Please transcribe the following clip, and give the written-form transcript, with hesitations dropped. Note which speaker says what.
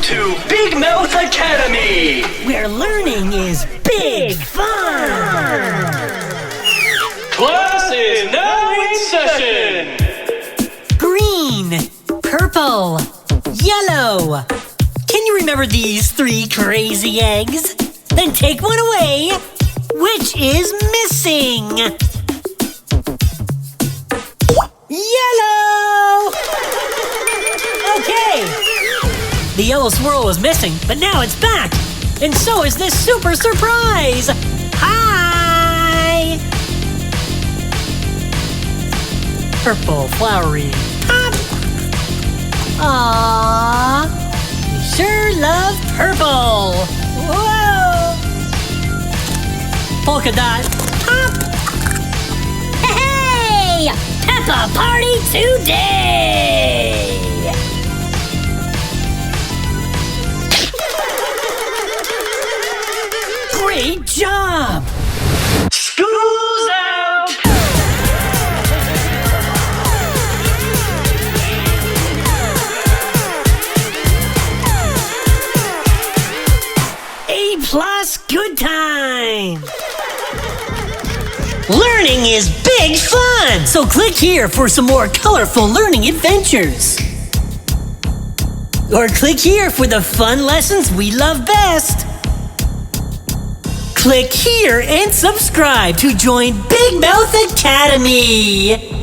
Speaker 1: to Big Mouth Academy,
Speaker 2: where learning is big fun.
Speaker 1: Class is now in session.
Speaker 2: Green, purple, yellow. Can you remember these 3 crazy eggs? Then take one away. Which is missing? Yellow! Okay. The yellow swirl was missing, but now it's back. And so is this super surprise. Hi! Purple flowery top. Aww. We sure love purple. Whoa! Polka dot top. Hey! Peppa party today! Great job!
Speaker 1: School's out.
Speaker 2: A+, good time! Learning is big fun! So click here for some more colorful learning adventures. Or click here for the fun lessons we love best. Click here and subscribe to join Big Mouth Academy.